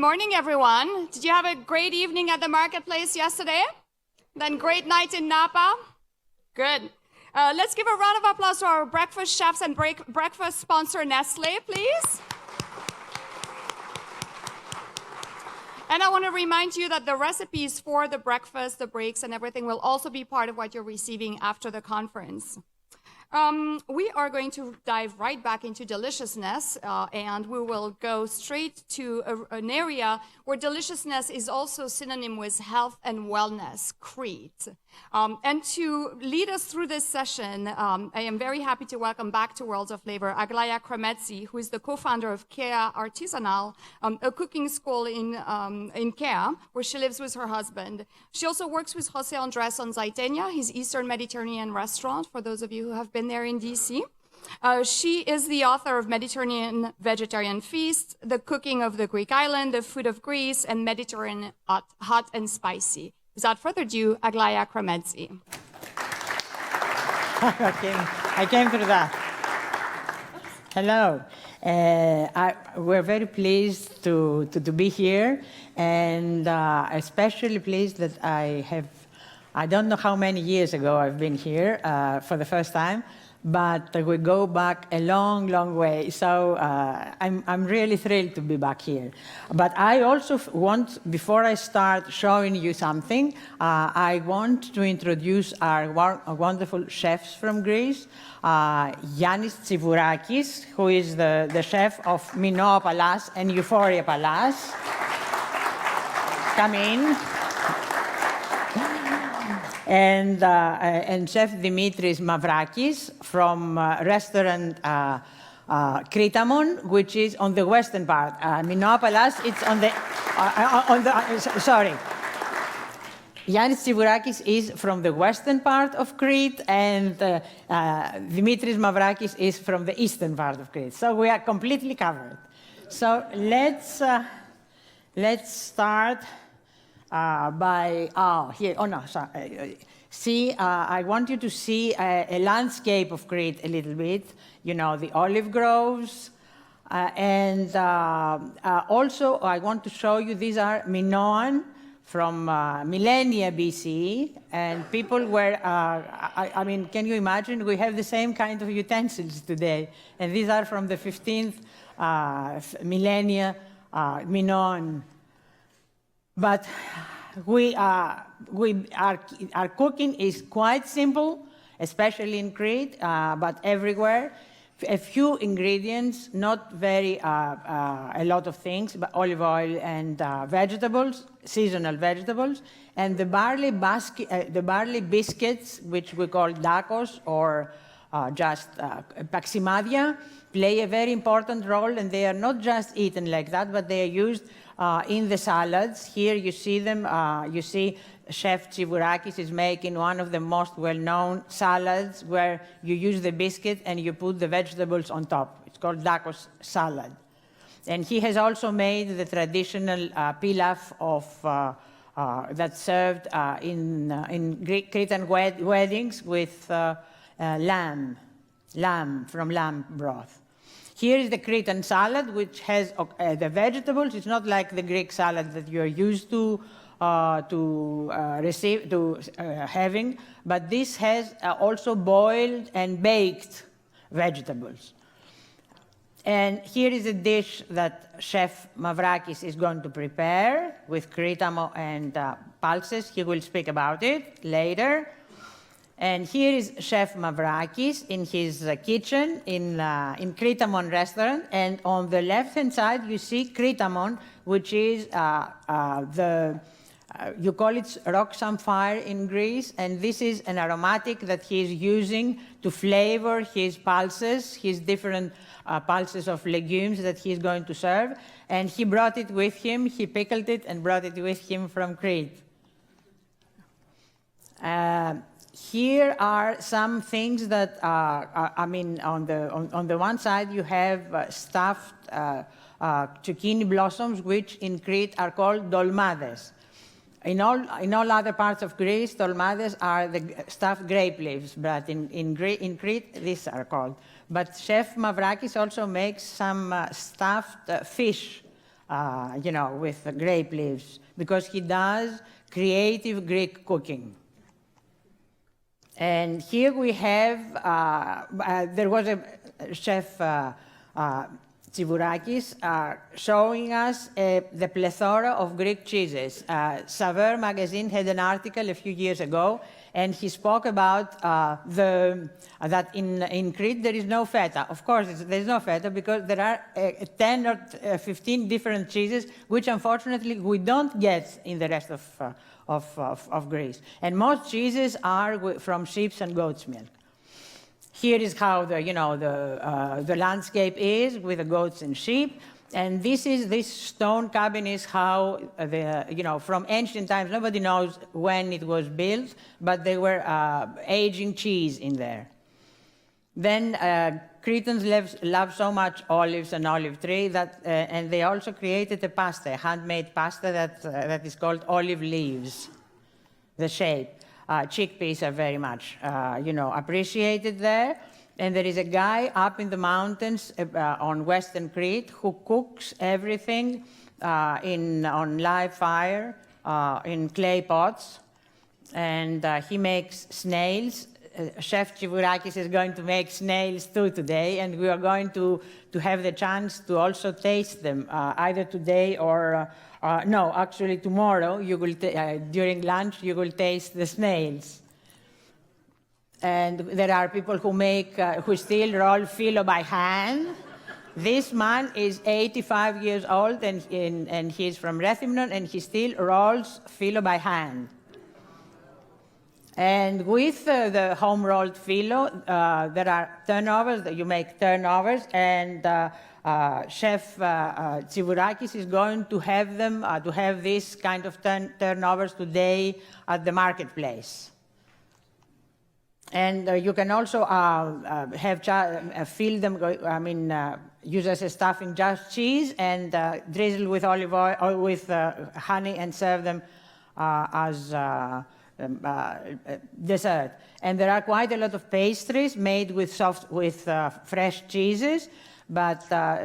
morning, everyone. Did you have a great evening at the marketplace yesterday? Then great night in Napa? Good. Let's give a round of applause to our breakfast chefs and breakfast sponsor, Nestle, please. And I want to remind you that the recipes for the breakfast, the breaks, and everything will also be part of what you're receiving after the conference. We are going to dive right back into deliciousness, and we will go straight to an area where deliciousness is also synonym with health and wellness, Crete. And to lead us through this session, I am very happy to welcome back to Worlds of Flavor Aglaia Kremezi, who is the co-founder of Kea Artisanal, a cooking school in Kea, where she lives with her husband. She also works with Jose Andres on Zaitenia, his Eastern Mediterranean restaurant, for those of you who have been there in DC. She is the author of Mediterranean Vegetarian Feast, The Cooking of the Greek Island, The Food of Greece, and Mediterranean Hot and Spicy. Without further ado, Aglaia Kremezi. I came through that. Hello. We're very pleased to be here, and especially pleased that I don't know how many years ago I've been here for the first time, but we go back a long, long way. So I'm really thrilled to be back here. But I also want, before I start showing you something, I want to introduce our wonderful chefs from Greece. Yiannis Tsivourakis, who is the chef of Minoa Palace and Euphoria Palace. Come in. And Chef Dimitrios Mavrakis from restaurant Kritamon, which is on the western part. Minoa Palace, it's on the sorry. Yiannis Tsivourakis is from the western part of Crete, and Dimitrios Mavrakis is from the eastern part of Crete. So we are completely covered. So let's start. I want you to see a landscape of Crete a little bit, you know, the olive groves. And also, I want to show you, these are Minoan from millennia BCE. And people were, I mean, can you imagine? We have the same kind of utensils today. And these are from the 15th millennia Minoan. But our cooking is quite simple, especially in Crete, but everywhere. A few ingredients, not very a lot of things, but olive oil and vegetables, seasonal vegetables, and the barley biscuits, which we call dakos or just paximadia, play a very important role, and they are not just eaten like that, but they are used in the salads. Here you see them. You see Chef Tsivourakis is making one of the most well-known salads where you use the biscuit and you put the vegetables on top. It's called dakos salad. And he has also made the traditional pilaf that's served in Greek Cretan weddings with lamb from lamb broth. Here is the Cretan salad, which has the vegetables. It's not like the Greek salad that you're used to having, but this has also boiled and baked vegetables. And here is a dish that Chef Mavrakis is going to prepare with Kritamo and pulses. He will speak about it later. And here is Chef Mavrakis in his kitchen in Kritamon restaurant. And on the left-hand side, you see Kritamon, which is you call it rock samphire in Greece. And this is an aromatic that he is using to flavor his pulses, his different pulses of legumes that he is going to serve. And he brought it with him. He pickled it and brought it with him from Crete. Here are some things that I mean, on the one side you have stuffed zucchini blossoms, which in Crete are called dolmades. In all other parts of Greece, dolmades are the stuffed grape leaves, but in Crete, these are called. But Chef Mavrakis also makes some stuffed fish with grape leaves, because he does creative Greek cooking. And here we have, there was a chef, Tsivourakis, showing us the plethora of Greek cheeses. Saveur magazine had an article a few years ago, and he spoke about that in Crete there is no feta. Of course, there's no feta because there are 10 or 15 different cheeses, which unfortunately we don't get in the rest of Greece. And most cheeses are from sheep and goat's milk. Here is how the landscape is with the goats and sheep. And this stone cabin is how from ancient times, nobody knows when it was built, but they were aging cheese in there. Then Cretans love so much olives and olive tree that, and they also created a pasta, a handmade pasta that is called olive leaves, the shape. Chickpeas are very much, appreciated there. And there is a guy up in the mountains on Western Crete who cooks everything on live fire in clay pots. And he makes snails. Chef Tsivourakis is going to make snails too today, and we are going to have the chance to also taste them, either today or, no, actually tomorrow, you will during lunch, you will taste the snails. And there are people who still roll filo by hand. This man is 85 years old, and he's from Rethymnon, and he still rolls filo by hand. And with the home-rolled filo, there are turnovers, that you make turnovers, and Chef Tsivourakis is going to have them, to have this kind of turnovers today at the marketplace. And you can also fill them, use as a stuffing just cheese and drizzle with olive oil or with honey and serve them as dessert. And there are quite a lot of pastries made with fresh cheeses. But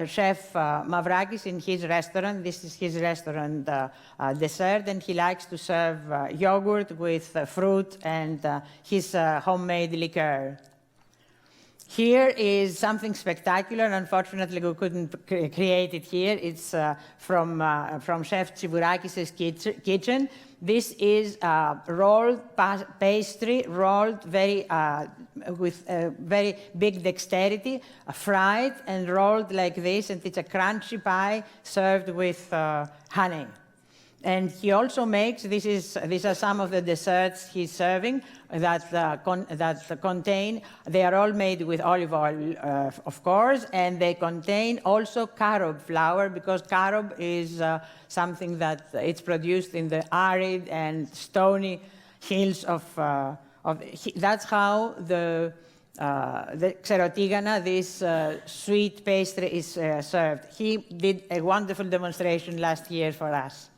Chef Mavrakis in his restaurant, this is his restaurant dessert, and he likes to serve yogurt with fruit and his homemade liqueur. Here is something spectacular. Unfortunately, we couldn't create it here. It's from Chef Tsivourakis' kitchen. This is rolled pastry, rolled with very big dexterity, fried and rolled like this, and it's a crunchy pie served with honey. And he also makes, these are some of the desserts he's serving that contain, they are all made with olive oil, of course, and they contain also carob flour, because carob is something that it's produced in the arid and stony hills that's how the xerotigana, this sweet pastry, is served. He did a wonderful demonstration last year for us.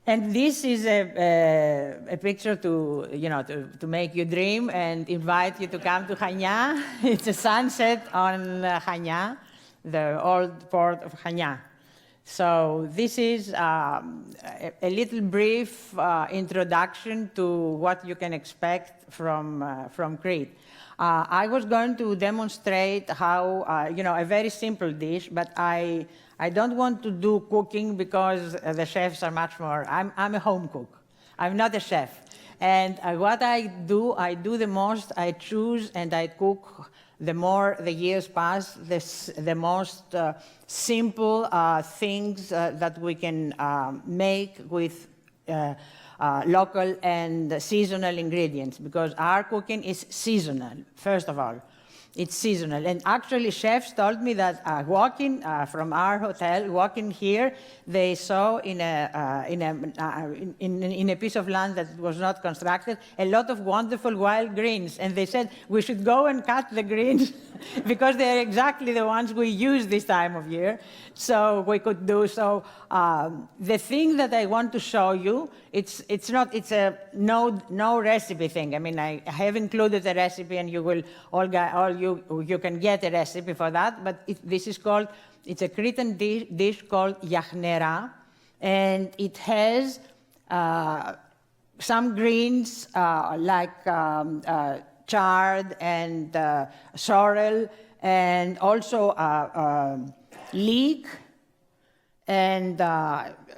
And this is a picture to make you dream and invite you to come to Chania. It's a sunset on Chania, the old port of Chania. So this is a little brief introduction to what you can expect from Crete. I was going to demonstrate how, a very simple dish, but I don't want to do cooking because the chefs are much more, I'm a home cook. I'm not a chef. And what I do the most, I choose and I cook, the more the years pass, the most simple things that we can make with local and seasonal ingredients, because our cooking is seasonal, first of all. It's seasonal. And actually, chefs told me that walking from our hotel, walking here, they saw in a piece of land that was not constructed, a lot of wonderful wild greens. And they said, we should go and cut the greens because they're exactly the ones we use this time of year. So we could do so. The thing that I want to show you, it's a no recipe thing. I mean, I have included the recipe, and you will all you you can get a recipe for that, but it's a Cretan dish called Yiannis, and it has some greens like chard and sorrel, and also leek and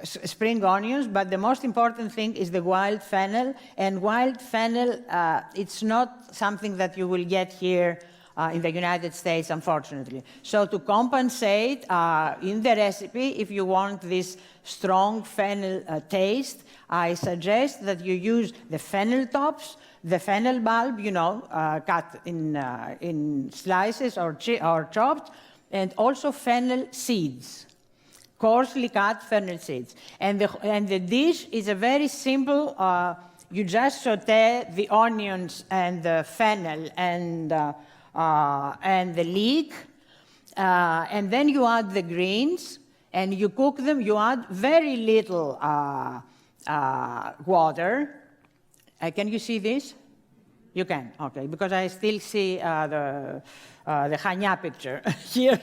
spring onions, but the most important thing is the wild fennel. And wild fennel, it's not something that you will get here in the United States, unfortunately. So to compensate in the recipe, if you want this strong fennel taste, I suggest that you use the fennel tops, the fennel bulb, cut in slices or chopped, and also fennel seeds, coarsely cut fennel seeds. And the dish is a very simple, you just saute the onions and the fennel and the leek, and then you add the greens, and you cook them. You add very little water. Can you see this? You can, okay, because I still see the Chania picture here.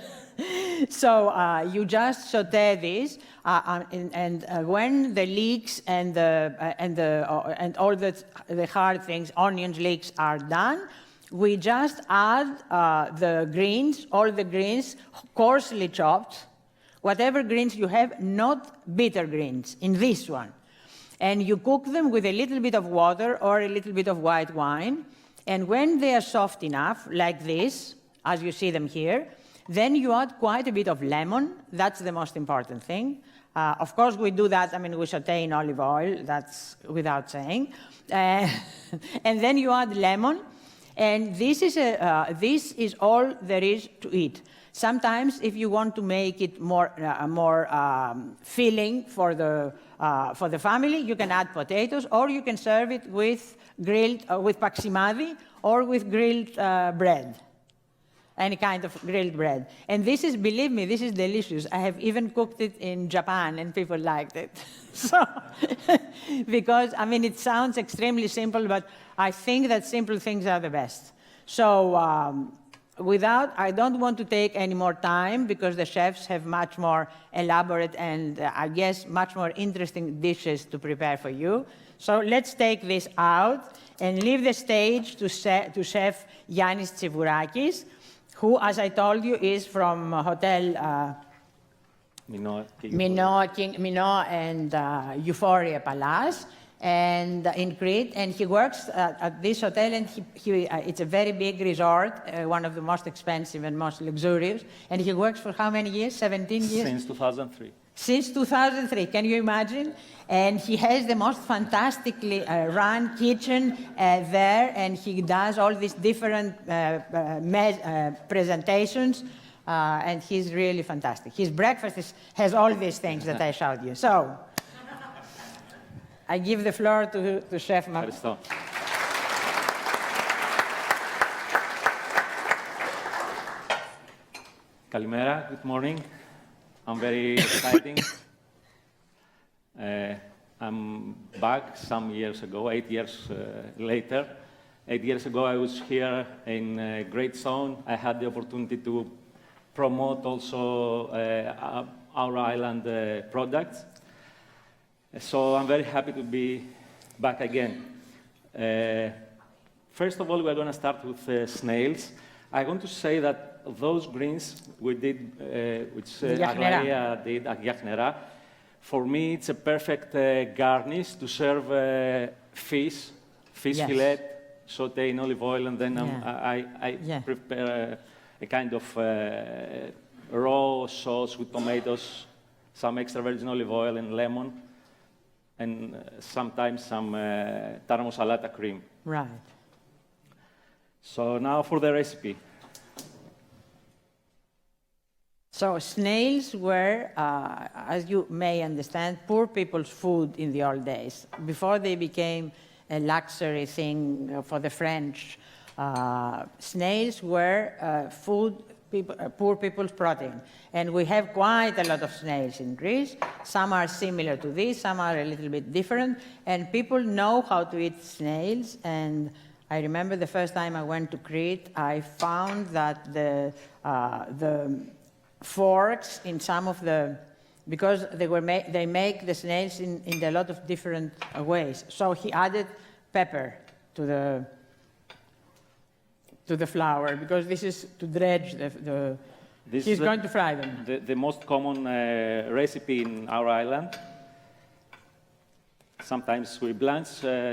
So you just saute this, and when the leeks and all the hard things, onions, leeks, are done, we just add the greens, all the greens, coarsely chopped, whatever greens you have, not bitter greens, in this one. And you cook them with a little bit of water or a little bit of white wine. And when they are soft enough, like this, as you see them here, then you add quite a bit of lemon. That's the most important thing. Of course, we do that, we saute in olive oil, that's without saying. And then you add lemon, and this is all there is to it. Sometimes, if you want to make it more filling for the family, you can add potatoes, or you can serve it with with paksimadi or with grilled bread. Any kind of grilled bread. And this is, believe me, this is delicious. I have even cooked it in Japan, and people liked it. So, because, it sounds extremely simple, but I think that simple things are the best. So, I don't want to take any more time, because the chefs have much more elaborate and, I guess, much more interesting dishes to prepare for you. So let's take this out and leave the stage to Chef Yiannis Tsivourakis, who, as I told you, is from Hotel Minot and Euphoria Palace, and in Crete, and he works at this hotel, and it's a very big resort, one of the most expensive and most luxurious, and he works for how many years? 17 years? Since 2003. Since 2003, can you imagine? And he has the most fantastically run kitchen there, and he does all these different presentations, and he's really fantastic. His breakfast has all these things that I showed you. So, I give the floor to Chef Mavrakis. Kalimera, good morning. I'm very exciting. I'm back some years ago, 8 years later. 8 years ago, I was here in Great Zone. I had the opportunity to promote also our island products. So I'm very happy to be back again. First of all, we're going to start with snails. I want to say that those greens we did, which Aglaia did at Yiannis, for me it's a perfect garnish to serve fish yes. Fillet, saute in olive oil, and then I prepare a kind of raw sauce with tomatoes, some extra virgin olive oil and lemon, and sometimes some tarmosalata cream. Right. So now for the recipe. So snails were, as you may understand, poor people's food in the old days. Before they became a luxury thing for the French, snails were poor people's protein. And we have quite a lot of snails in Greece. Some are similar to this, some are a little bit different. And people know how to eat snails, and I remember the first time I went to Crete, I found that the forks in some of the, because they make the snails in a lot of different ways. So he added pepper to the flour, because this is to dredge he's going to fry them. The most common recipe in our island. Sometimes we blanch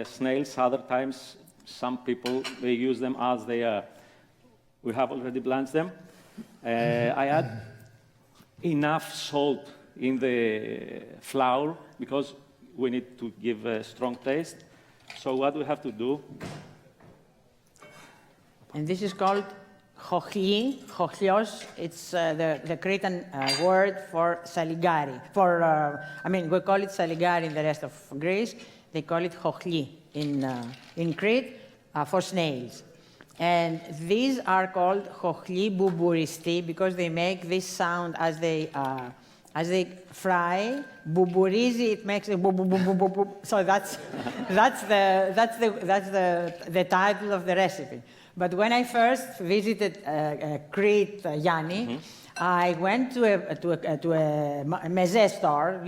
snails, other times some people, they use them as they are. We have already blanched them. I add enough salt in the flour because we need to give a strong taste. So what we have to do? And this is called chochli, chochlios. It's the Cretan word for saligari. We call it saligari in the rest of Greece. They call it chochli in Crete for snails. And these are called chochli boubouristis because they make this sound as they fry. Boubourizi, it makes a boo boo boo boo boo boo. So that's the title of the recipe. But when I first visited Crete, Yanni, I went to a meze store,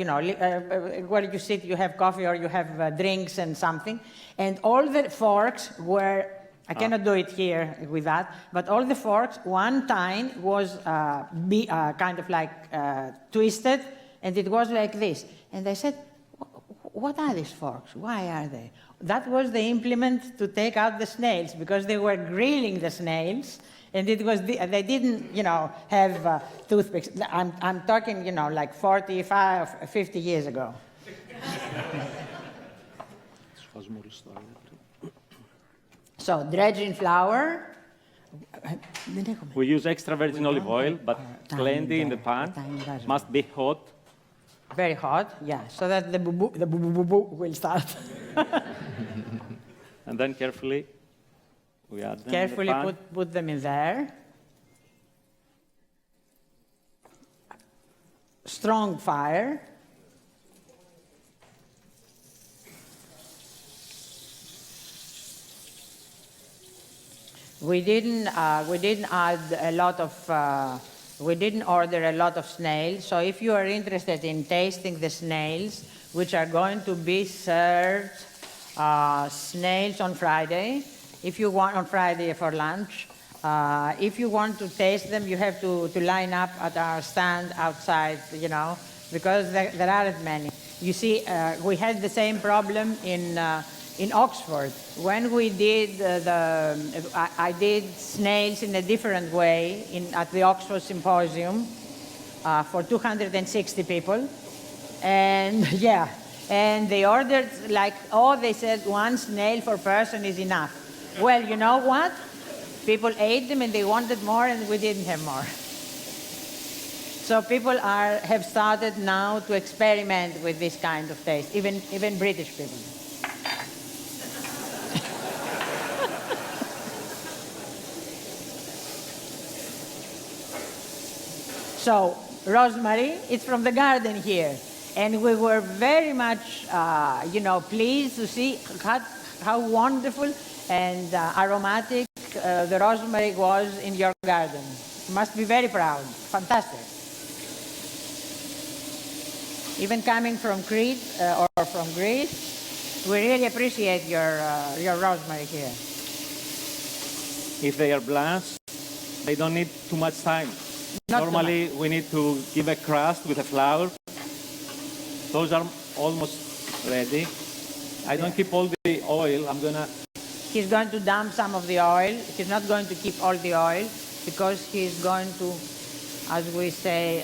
where you sit, you have coffee or you have drinks and something, and all the forks were, I cannot do it here with that, but all the forks, one tine was kind of like twisted, and it was like this. And I said, what are these forks? Why are they? That was the implement to take out the snails, because they were grilling the snails, and it was they didn't, have toothpicks. I'm talking, like 45, 50 years ago. So dredging flour. We use extra virgin olive oil, but plenty in the pan. Must be hot. Very hot, yeah, so that the boo will start. And then carefully, we add them Carefully in the pan. put them in there. Strong fire. We didn't add a lot of. We didn't order a lot of snails, so if you are interested in tasting the snails, which are going to be served snails on Friday, if you want on Friday for lunch, if you want to taste them, you have to line up at our stand outside, because there aren't many. You see, we had the same problem in Oxford. When we did I did snails in a different way at the Oxford Symposium for 260 people. And yeah, and they ordered they said one snail per person is enough. Well, you know what? People ate them and they wanted more and we didn't have more. So people have started now to experiment with this kind of taste, even British people. So, rosemary, it's from the garden here. And we were very much, pleased to see how wonderful and aromatic the rosemary was in your garden. You must be very proud. Fantastic. Even coming from Crete or from Greece, we really appreciate your rosemary here. If they are blanched, they don't need too much time. Normally, we need to give a crust with a flour. Those are almost ready. I don't keep all the oil. He's going to dump some of the oil. He's not going to keep all the oil because he's going to, as we say,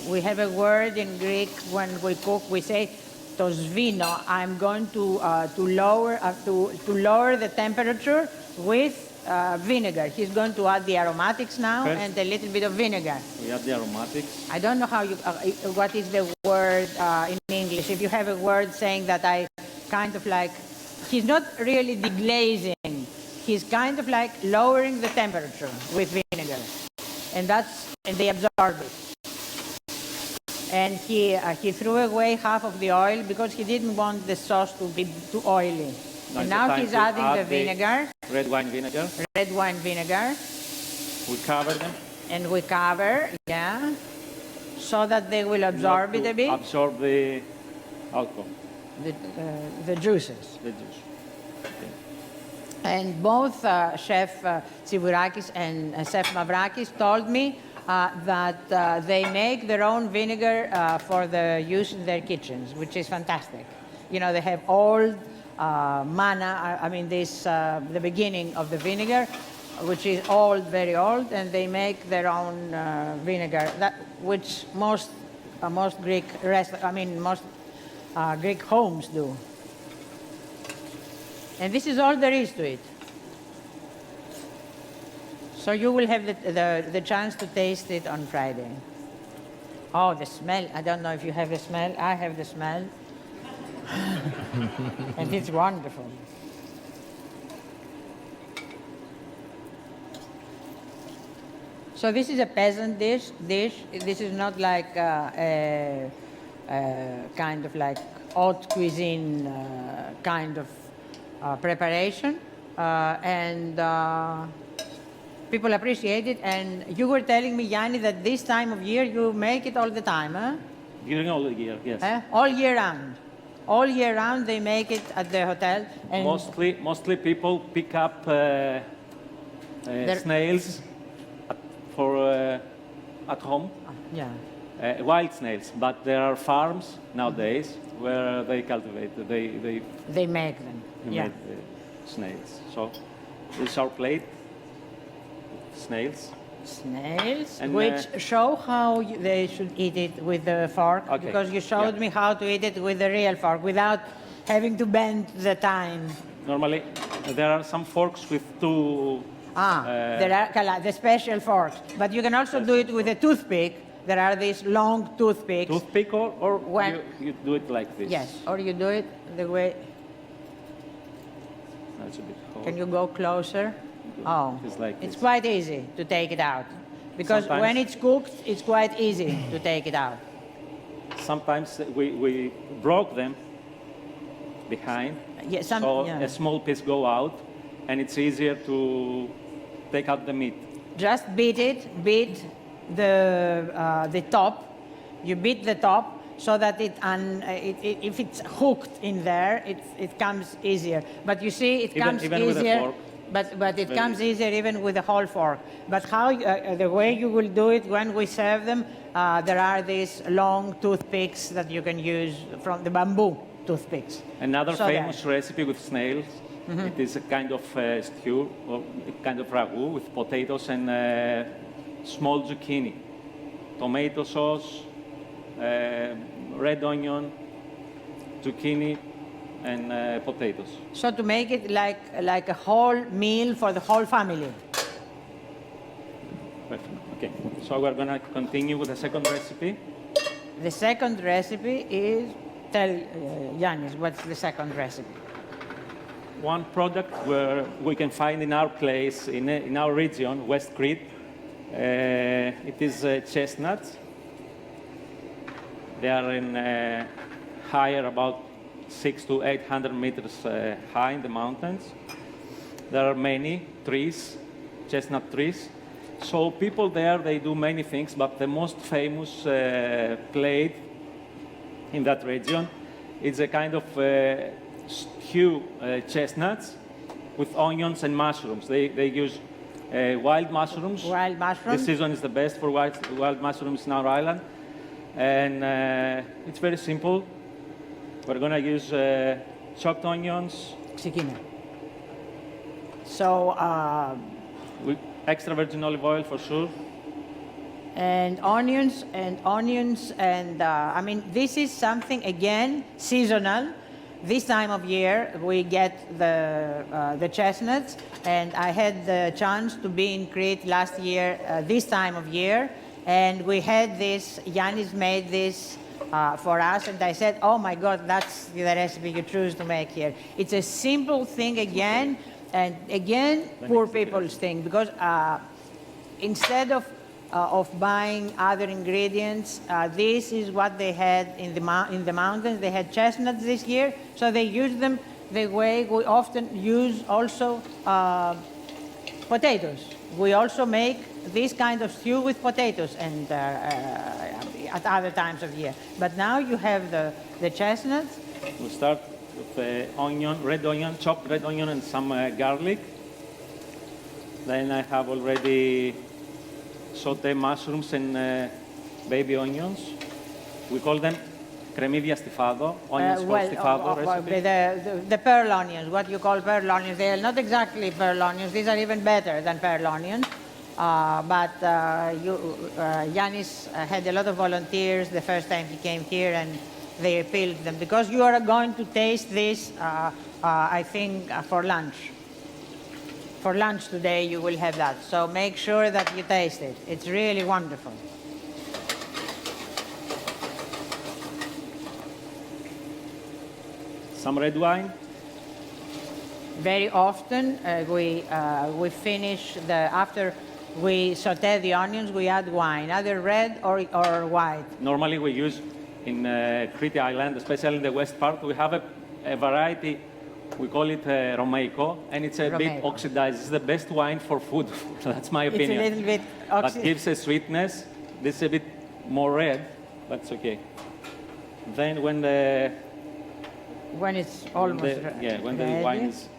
we have a word in Greek when we cook. We say, to svino. I'm going to lower the temperature with vinegar. He's going to add the aromatics now and a little bit of vinegar. We add the aromatics. I don't know how what is the word in English. If you have a word saying that I kind of like, he's not really deglazing. He's kind of like lowering the temperature with vinegar. And they absorb it. And he threw away half of the oil because he didn't want the sauce to be too oily. And it's now time he's to adding add the vinegar, red wine vinegar. red wine vinegar, We cover them. and we cover, yeah, so that they will absorb it a bit, Absorb the alcohol, the juices. the juice. Okay. And both Chef Tsivourakis and Chef Mavrakis told me that they make their own vinegar for the use in their kitchens, which is fantastic. You know, they have old manna, the beginning of the vinegar, which is old, very old, and they make their own vinegar, which most Greek Greek homes do. And this is all there is to it. So you will have the chance to taste it on Friday. Oh, the smell. I don't know if you have the smell. I have the smell. And it's wonderful. So this is a peasant dish. This is not like a kind of like haute cuisine kind of preparation. And people appreciate it. And you were telling me, Yanni, that this time of year you make it all the time, huh? During all the year, yes. All year round. All year round they make it at the hotel. And Mostly people pick up snails at home. Yeah. Wild snails, but there are farms nowadays where they cultivate. They make them. Yeah. Make snails. So this is our plate. Snails. Snails, And, which show how they should eat it with the fork, Okay, because you showed yeah. me how to eat it with the real fork without having to bend the tine. Normally, there are some forks with two. There are the special forks, but you can also do it with a toothpick. There are these long toothpicks. Toothpick or When- you do it like this. Yes, or you do it the way. That's a bit hard. Can you go closer? Oh, It's like it's this. quite easy to take it out, because Sometimes- when it's cooked, it's quite easy to take it out. Sometimes we broke them behind, Yeah, so yeah. a small piece go out, and it's easier to take out the meat. Just beat the top. You beat the top so that if it's hooked in there, it comes easier. But you see, it comes Even with a easier. fork. But it Very comes easy. easier even with the whole fork. But how the way you will do it when we serve them, there are these long toothpicks that you can use from the bamboo toothpicks. Another So famous recipe with snails, it is a kind of stew or a kind of ragu with potatoes and small zucchini, tomato sauce, red onion, zucchini, and potatoes. So to make it like a whole meal for the whole family. Perfect. Okay, so we're gonna continue with the second recipe. The second recipe is, tell Yiannis, what's the second recipe? One product where we can find in our place, in our region, West Crete, it is chestnuts. They are higher, about 600 to 800 meters high in the mountains. There are many trees, chestnut trees. So people there, they do many things, but the most famous plate in that region is a kind of stew chestnuts with onions and mushrooms. They use wild mushrooms. Wild mushrooms? This season is the best for wild mushrooms in our island. And it's very simple. We're going to use chopped onions. Ξεκίνα. So, With extra virgin olive oil for sure. and onions, I mean, this is something, again, seasonal. This time of year, we get the chestnuts, and I had the chance to be in Crete last year, this time of year, and we had this, Yiannis made this for us, and I said, oh my God, that's the recipe you choose to make here. It's a simple thing again, and again, poor people's thing, because instead of buying other ingredients, this is what they had in the mountains. They had chestnuts this year, so they used them the way we often use also potatoes. We also make this kind of stew with potatoes and at other times of year. But now you have the chestnuts. We start with onion, red onion, chopped red onion and some garlic. Then I have already sauté mushrooms and baby onions. We call them Kremezi stifado, onions for stifado recipe. The pearl onions, what you call pearl onions, they are not exactly pearl onions. These are even better than pearl onions. Yiannis had a lot of volunteers the first time he came here, and they peeled them. Because you are going to taste this, I think, for lunch. For lunch today, you will have that. So make sure that you taste it. It's really wonderful. Some red wine. Very often, we finish after we sauté the onions, we add wine, either red or white. Normally we use in Crete Island, especially in the west part, we have a variety. We call it Romaico, and it's a bit oxidized. It's the best wine for food. That's my opinion. It's a little bit but gives a sweetness. This is a bit more red, but it's okay. Then when it's almost when the wine is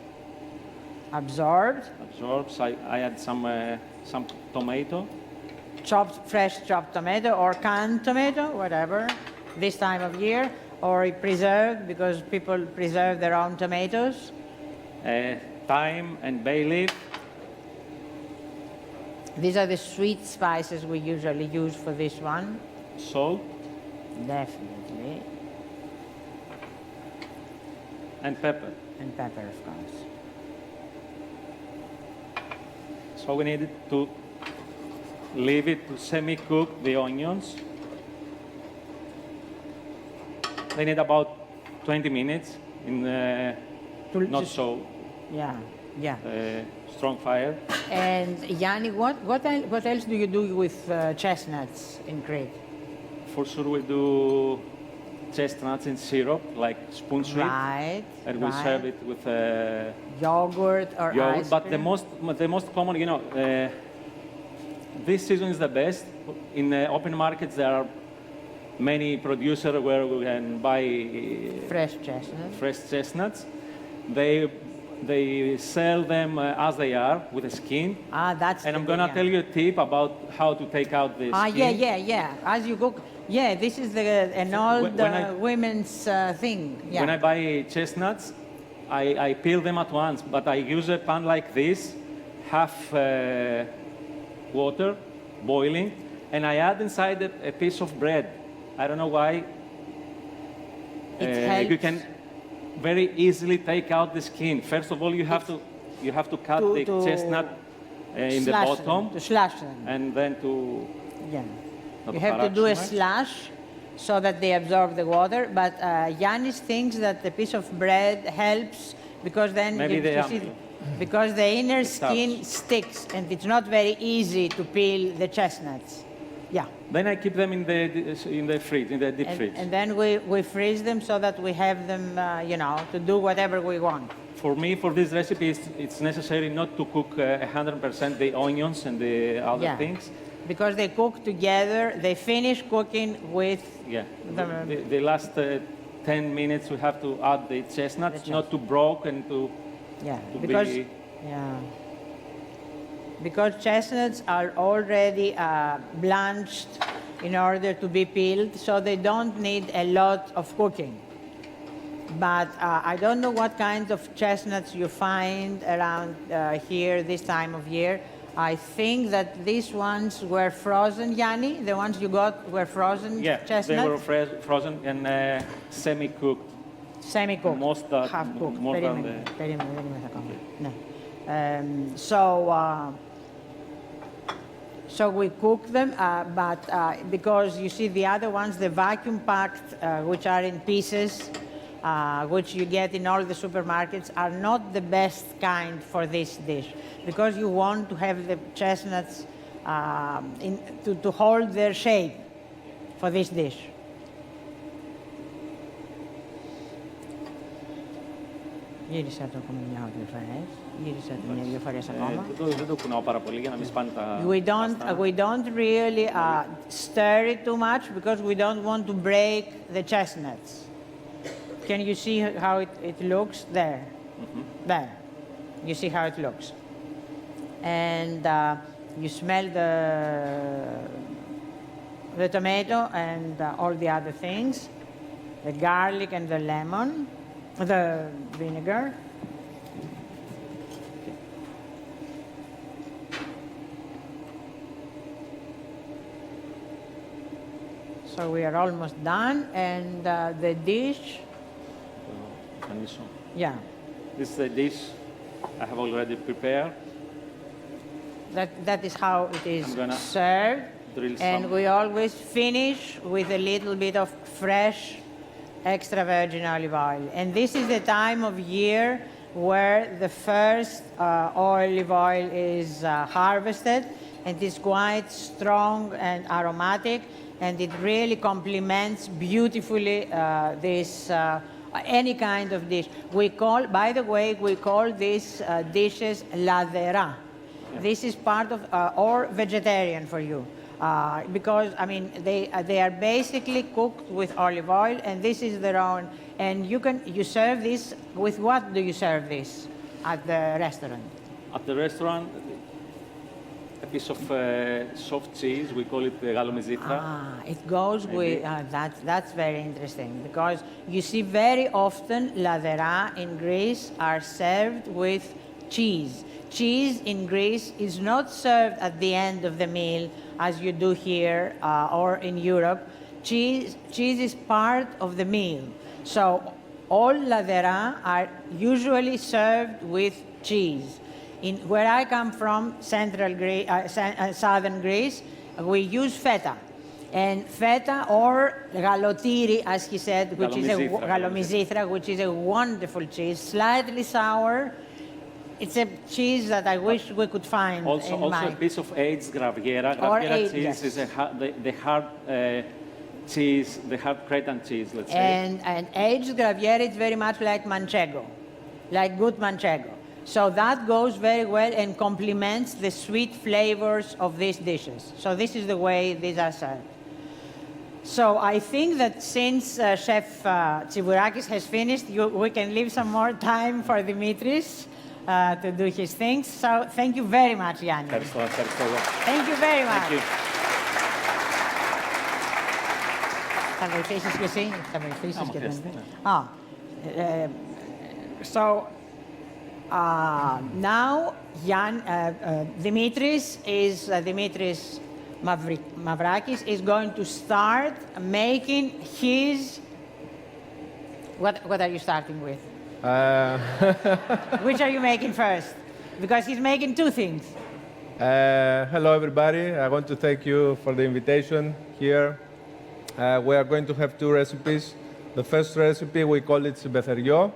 absorbed, I add some tomato. fresh chopped tomato or canned tomato, whatever, this time of year, or preserved, because people preserve their own tomatoes. Thyme and bay leaf. These are the sweet spices we usually use for this one. Salt. Definitely. And pepper. And pepper, of course. So we need to leave it to semi-cook the onions. They need about 20 minutes in not so strong fire. And Yanni, what else do you do with chestnuts in Crete? For sure we do chestnuts in syrup, like spoon sweet. Right. And we serve it with yogurt or ice But cream. the most common, this season is the best. In open markets there are many producers where we can buy fresh chestnuts. They sell them as they are with the skin. And I'm gonna tell you a tip about how to take out the skin. Yeah. As you cook, this is an old women's thing. Yeah. When I buy chestnuts, I peel them at once, but I use a pan like this, half water, boiling, and I add inside a piece of bread. I don't know why. You can very easily take out the skin. First of all, you have to cut the chestnut in the bottom, to slash them, and then to you have to do a slash so that they absorb the water. But Yiannis thinks that the piece of bread helps because then because the inner skin sticks and it's not very easy to peel the chestnuts. Yeah. Then I keep them in the fridge, in the deep fridge. And then we freeze them so that we have them, to do whatever we want. For me, for this recipe, it's necessary not to cook 100% the onions and the other things. Because they cook together, they finish cooking with the last 10 minutes we have to add the chestnuts, not to broke and to because chestnuts are already blanched in order to be peeled, so they don't need a lot of cooking. But I don't know what kinds of chestnuts you find around here this time of year. I think that these ones were frozen, Yanni. The ones you got were frozen chestnuts? They were frozen and semi-cooked. Semi-cooked, half-cooked. So we cook them, but because you see the other ones, the vacuum-packed, which are in pieces, which you get in all the supermarkets, are not the best kind for this dish, because you want to have the chestnuts to hold their shape for this dish. Γύρισα το κουνάω 2 φορές. Γύρισα το 1-2 φορές ακόμα. Δεν το κουνάω πάρα πολύ για να μην σπάνε τα... We don't really stir it too much because we don't want to break the chestnuts. Can you see how it looks? There. There. You see how it looks. And you smell the tomato and all the other things, the garlic and the lemon, the vinegar. So we are almost done, and the dish. Yeah. This is the dish I have already prepared. That is how it is served, and we always finish with a little bit of fresh extra virgin olive oil. And this is the time of year where the first olive oil is harvested, and it's quite strong and aromatic, and it really complements beautifully this any kind of dish. We call, by the way, we call these dishes ladera. This is part of, or vegetarian for you, because I mean they are basically cooked with olive oil, and this is their own. And you serve this with what do you serve this at the restaurant? At the restaurant, a piece of soft cheese. We call it galomizitra. It goes with that's very interesting, because you see very often ladera in Greece are served with cheese. Cheese in Greece is not served at the end of the meal as you do here or in Europe. Cheese is part of the meal. So all ladera are usually served with cheese. In where I come from, southern Greece, we use feta. And feta or galotiri, as he said, which is a galomizitra, which is a wonderful cheese, slightly sour. It's a cheese that I wish we could find. Also a piece of aged Graviera. Graviera cheese is the hard cheese, the hard Cretan cheese, let's say. And aged Graviera is very much like manchego, like good manchego. So that goes very well and complements the sweet flavors of these dishes. So this is the way these are served. So I think that since Chef Tsivourakis has finished, we can leave some more time for Dimitris to do his things. So thank you very much, Yiannis. Thank you very much. Thank you. Θα βοηθήσεις και εσύ, θα βοηθήσεις και τον... So now Dimitrios Mavrakis is going to start making his... What are you starting with? Which are you making first? Because he's making 2 things. Hello, everybody. I want to thank you for the invitation here. We are going to have 2 recipes. The first recipe, we call it betherio.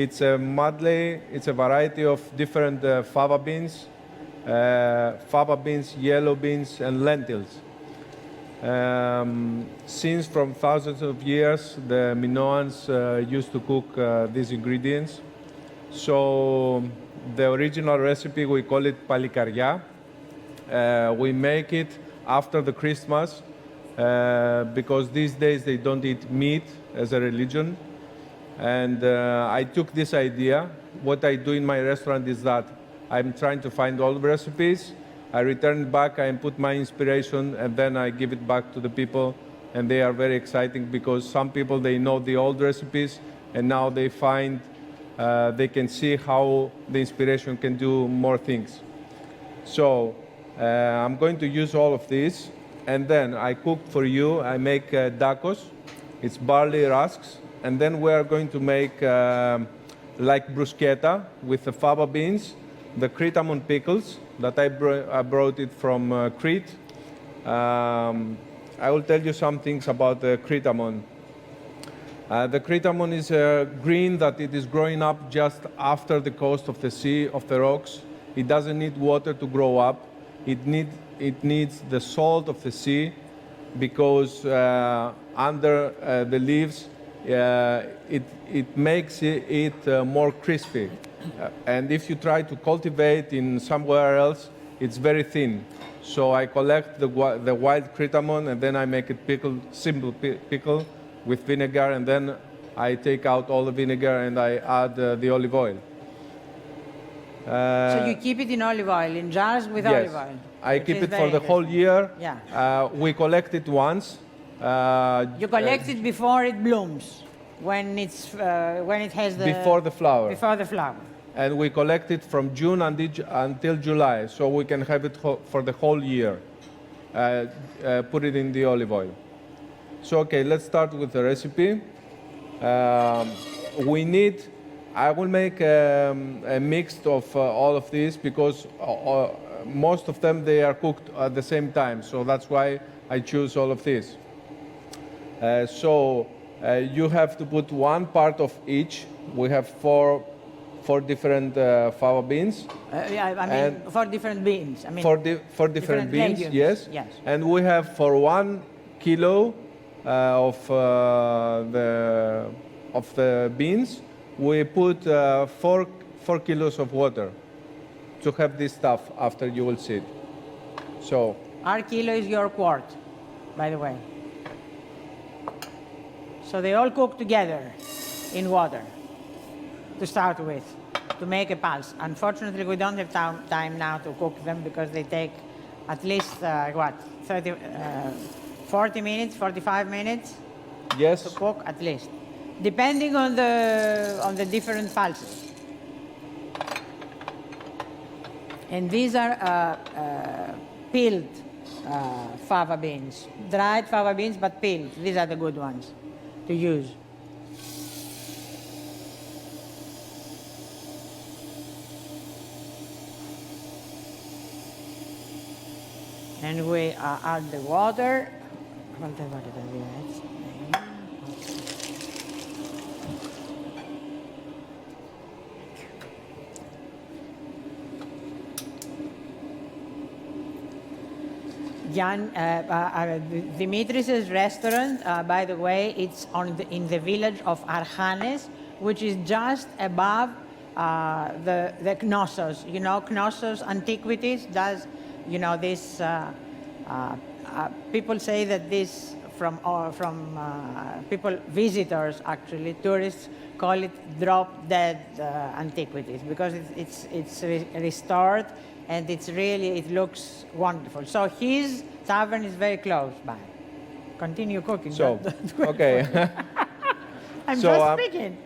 It's a medley, it's a variety of different fava beans, yellow beans, and lentils. Since from thousands of years, the Minoans used to cook these ingredients. So the original recipe, we call it palikaria. We make it after the Christmas because these days they don't eat meat as a religion. And I took this idea. What I do in my restaurant is that I'm trying to find old recipes. I return it back, I put my inspiration, and then I give it back to the people. And they are very exciting because some people, they know the old recipes, and now they find, they can see how the inspiration can do more things. So I'm going to use all of this. And then I cook for you, I make dakos. It's barley rusks. And then we are going to make like bruschetta with the fava beans, the Cretamon pickles that I brought it from Crete. I will tell you some things about the Cretamon. The Cretamon is a green that it is growing up just after the coast of the sea, of the rocks. It doesn't need water to grow up. It needs the salt of the sea because under the leaves it makes it more crispy. And if you try to cultivate in somewhere else, it's very thin. So I collect the wild Cretamon and then I make it simple pickle with vinegar, and then I take out all the vinegar and I add the olive oil. So you keep it in olive oil, in jars with Yes, olive oil? I which keep is it for very the whole interesting. year. Yeah. We collect it once. You collect it before it blooms, when it has the... Before the flower. Before the flower. And we collect it from June until July, so we can have it for the whole year. Put it in the olive oil. So, okay, let's start with the recipe. I will make a mix of all of these because most of them, they are cooked at the same time. So that's why I choose all of these. You have to put one part of each. We have four different fava beans. I mean, 4 different beans. I mean, four different beans, legumes. yes. Yes. And we have for 1 kilo of the beans, we put 4 kilos of water to have this stuff after you will see it. So our kilo is your quart, by the way. So they all cook together in water to start with, to make a pulse. Unfortunately, we don't have time now to cook them because they take at least, 40 minutes, 45 minutes yes, to cook at least, depending on the different pulses. And these are peeled fava beans, dried fava beans, but peeled. These are the good ones to use. And we add the water. Dimitris' restaurant, by the way, it's in the village of Archanes, which is just above the Knossos. You know, Knossos Antiquities does, you know, this. People say that this from people, visitors actually, tourists call it drop dead antiquities because it's restored. And it looks wonderful. So his tavern is very close by. Continue cooking. So, okay. I'm So, just speaking.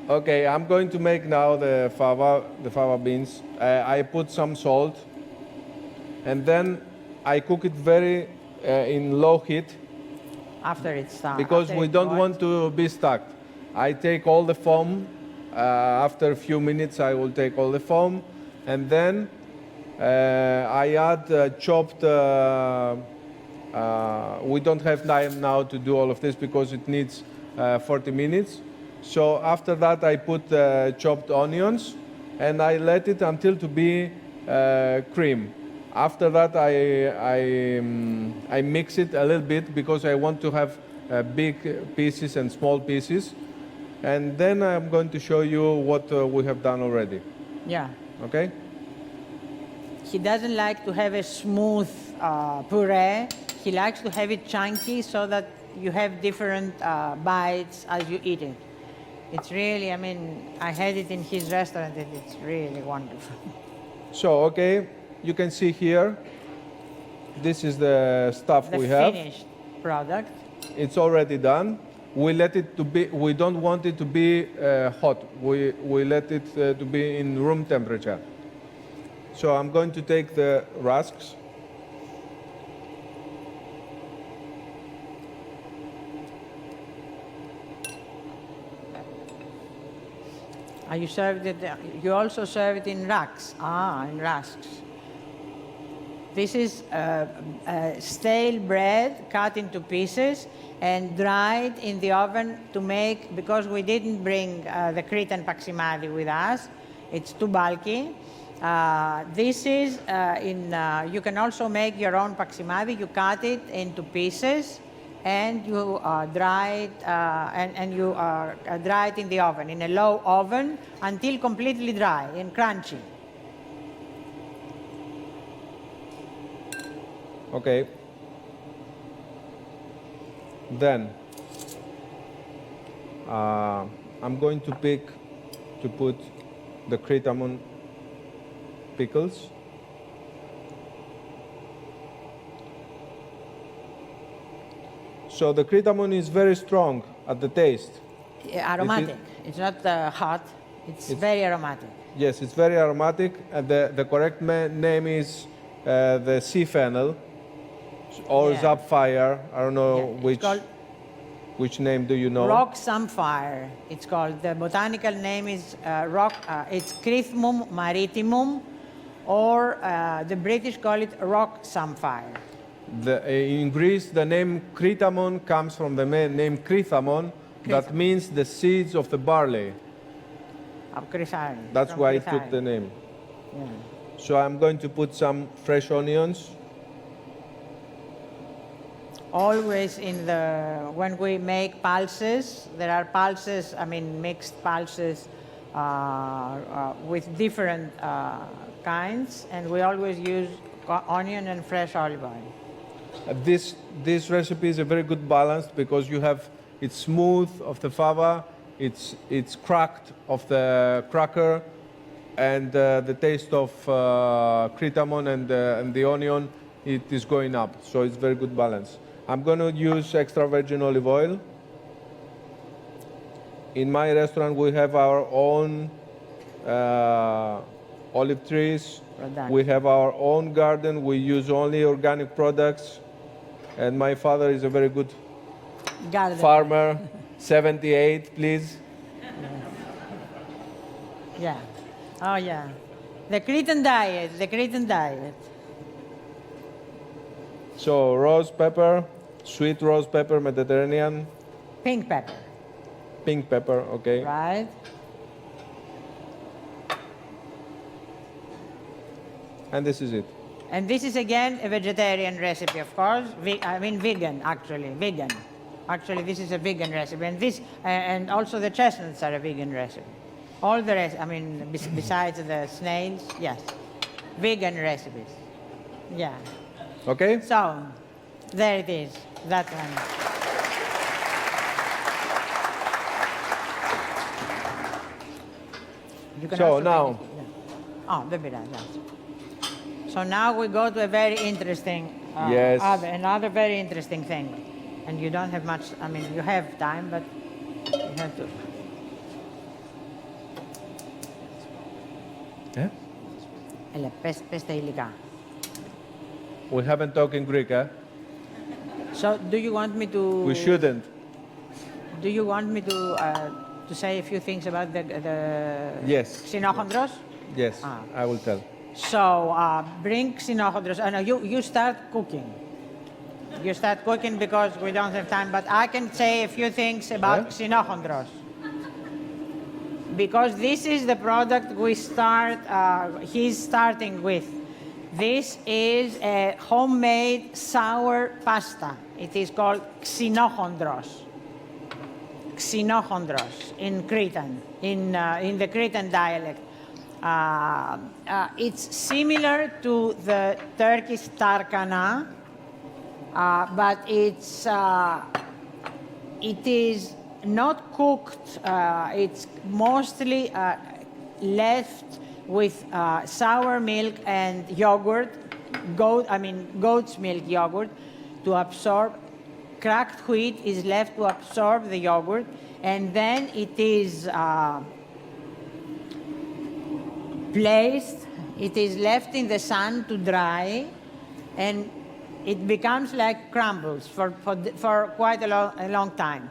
Okay, I'm going to make now the fava beans. I put some salt, and then I cook it very in low heat After it's because we don't want to be stuck. I take all the foam. After a few minutes, I will take all the foam, and then I add chopped. We don't have time now to do all of this because it needs 40 minutes. So after that, I put chopped onions, and I let it until to be cream. After that, I mix it a little bit because I want to have big pieces and small pieces. And then I'm going to show you what we have done already. Yeah. Okay? He doesn't like to have a smooth puree. He likes to have it chunky so that you have different bites as you eat it. It's really, I mean, I had it in his restaurant and it's really wonderful. So, okay, you can see here, this is the stuff we have. The finished product. It's already done. We let it to be, we don't want it to be hot. We let it to be in room temperature. So I'm going to take the rusks. You served it. You also serve it in racks. In rusks. This is stale bread cut into pieces and dried in the oven to make, because we didn't bring the Cretan paximadi with us. It's too bulky. This is you can also make your own paximadi. You cut it into pieces and you dry it, and you dry it in the oven, in a low oven, until completely dry and crunchy. Okay. Then I'm going to put the Crete pickles. So the Crete is very strong at the taste. Aromatic. It's not hot. It's very aromatic. Yes, it's very aromatic. And the correct name is the sea fennel or Yeah. sapphire. I don't know Yeah, it's called which name do you know? rock samphire. It's called. The botanical name is it's Crythmum maritimum, or the British call it rock samphire. In Greece, the name Kritamon comes from the name Krithamon, that means the seeds of the barley. That's why it took the name. Yeah. So I'm going to put some fresh onions. Always when we make pulses, there are pulses, mixed pulses with different kinds, and we always use onion and fresh olive oil. This recipe is a very good balance because it's smooth of the fava, it's cracked of the cracker, and the taste of Kritamon and the onion, it is going up. So it's very good balance. I'm going to use extra virgin olive oil. In my restaurant, we have our own olive trees. We have our own garden. We use only organic products. And my father is a very good farmer. 78, please. Yeah. Oh, yeah. The Cretan diet. So rose pepper, sweet rose pepper, Mediterranean. Pink pepper. Pink pepper, okay. Right. And this is it. And this is again a vegetarian recipe, of course. Vegan, actually. Vegan. Actually, this is a vegan recipe. And and also the chestnuts are a vegan recipe. All the rest, besides the snails, yes. Vegan recipes. Yeah. Okay? So, there it is. That one. You can So also now- make it- yeah. Oh, the bitter, yes. So now we go to a very interesting, Yes. another very interesting thing. And you don't have much, you have time, but you have to. Yeah? Έλα, πες τα υλικά. We haven't talked in Greek, eh? So, do you want me to? We shouldn't. Do you want me to say a few things about the Yes. xenochondros? Yes, I will tell. So, bring xenochondros. No, you start cooking. You start cooking because we don't have time, but I can say a few things about xenochondros. Because this is the product he's starting with. This is a homemade sour pasta. It is called xenochondros. Xenochondros in Cretan, in the Cretan dialect. It's similar to the Turkish tarkana, but it is not cooked. It's mostly left with sour milk and yogurt, goat's milk yogurt, to absorb. Cracked wheat is left to absorb the yogurt, and then it is placed. It is left in the sun to dry, and it becomes like crumbles for quite a long time.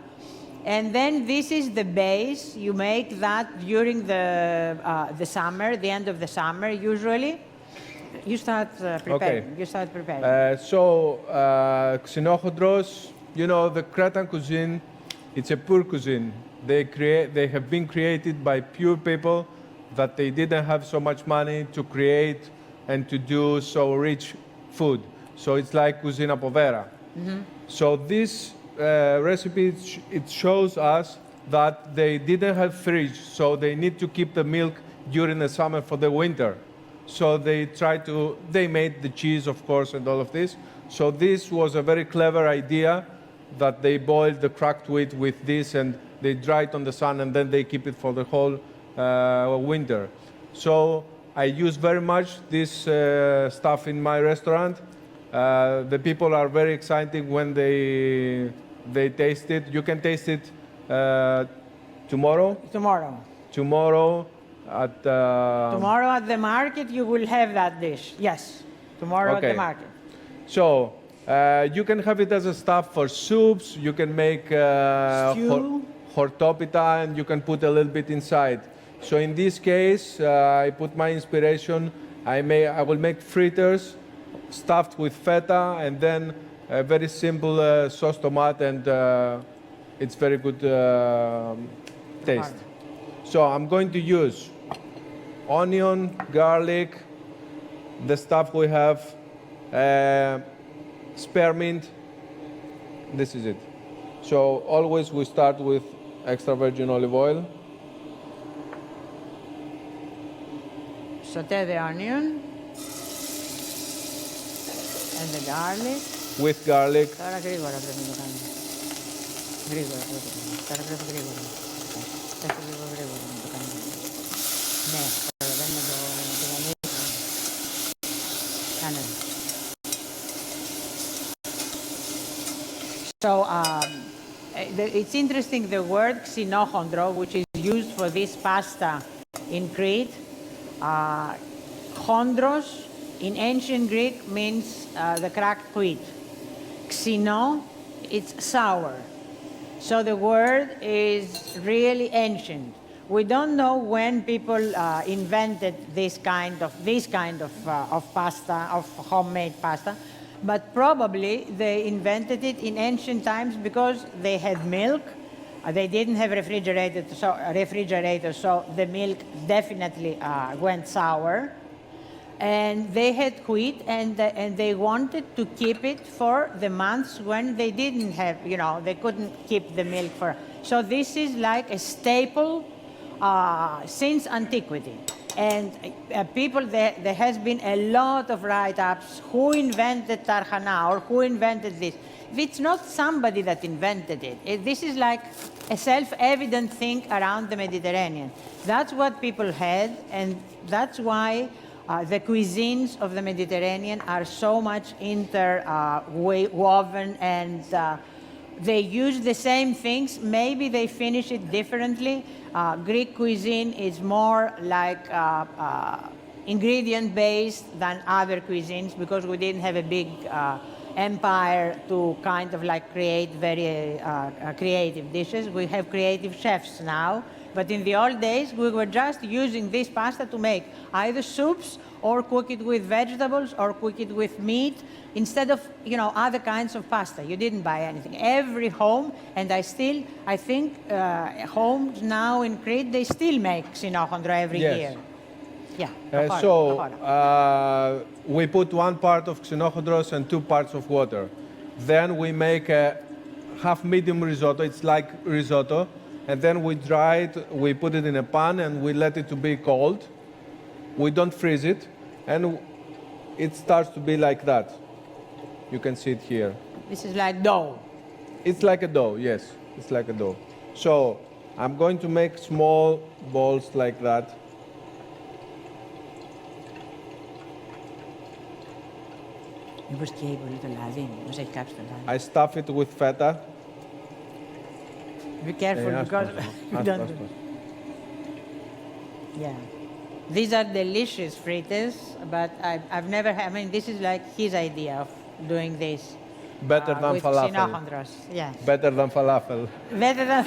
And then this is the base. You make that during the summer, the end of the summer, usually. You start preparing. Okay. You start preparing. Xenochondros, the Cretan cuisine, it's a poor cuisine. They have been created by pure people that they didn't have so much money to create and to do so rich food. So it's like cuisina povera. Mm-hmm. So this recipe, it shows us that they didn't have fridge, so they need to keep the milk during the summer for the winter. So they made the cheese, of course, and all of this. So this was a very clever idea that they boiled the cracked wheat with this and they dry it on the sun and then they keep it for the whole winter. So I use very much this stuff in my restaurant. The people are very excited when they taste it. You can taste it tomorrow. Tomorrow at tomorrow at the market you will have that dish. Yes, tomorrow at the market. So you can have it as a stuff for soups. You can make stew, hortopita, and you can put a little bit inside. So in this case, I put my inspiration. I will make fritters stuffed with feta, and then a very simple sauce tomate, and it's very good taste. So I'm going to use onion, garlic, the stuff we have, spearmint. This is it. So always we start with extra virgin olive oil. Saute the onion and the garlic. With garlic. Τώρα γρήγορα πρέπει να το κάνουμε. Γρήγορα πρέπει να το κάνουμε. Τώρα πρέπει γρήγορα. Πρέπει λίγο γρήγορα να το κάνουμε. Ναι, προλαβαίνουμε να το γανίσουμε. Κάνε το. So it's interesting the word xenochondro, which is used for this pasta in Crete. Chondros in ancient Greek means the cracked wheat. Xeno, it's sour. So the word is really ancient. We don't know when people invented this kind of pasta, of homemade pasta, but probably they invented it in ancient times because they had milk. They didn't have refrigerators, so the milk definitely went sour. And they had wheat, and they wanted to keep it for the months when they didn't have, they couldn't keep the milk for. So this is like a staple since antiquity. And people, there has been a lot of write-ups. Who invented tarhana or who invented this? It's not somebody that invented it. This is like a self-evident thing around the Mediterranean. That's what people had, and that's why the cuisines of the Mediterranean are so much interwoven, and they use the same things. Maybe they finish it differently. Greek cuisine is more like ingredient-based than other cuisines because we didn't have a big empire to kind of like create very creative dishes. We have creative chefs now, but in the old days we were just using this pasta to make either soups or cook it with vegetables or cook it with meat instead of other kinds of pasta. You didn't buy anything. Every home, and I think homes now in Crete, they still make xenochondro every year. Yeah. We put one part of xenochondros and 2 parts of water. Then we make a half-medium risotto. It's like risotto. And then we dry it, we put it in a pan, and we let it to be cold. We don't freeze it. And it starts to be like that. You can see it here. This is like dough. It's like a dough, yes. It's like a dough. So I'm going to make small balls like that. I stuff it with feta. Be careful because don't. Yeah, these are delicious fritters, but I've never had. I mean, this is like his idea of doing this. Better than with falafel. Xenochondros. Yes. Better than falafel. Better than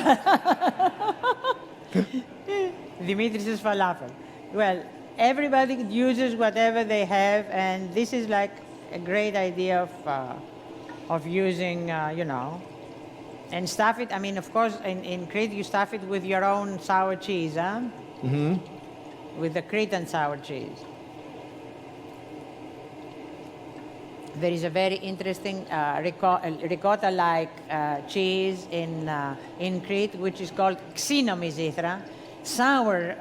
Dimitrios falafel. Well, everybody uses whatever they have, and this is like a great idea of using, and stuff it. I mean, of course, in Crete you stuff it with your own sour cheese, huh? Mm-hmm. With the Cretan sour cheese. There is a very interesting ricotta-like cheese in Crete, which is called xenomizithra, sour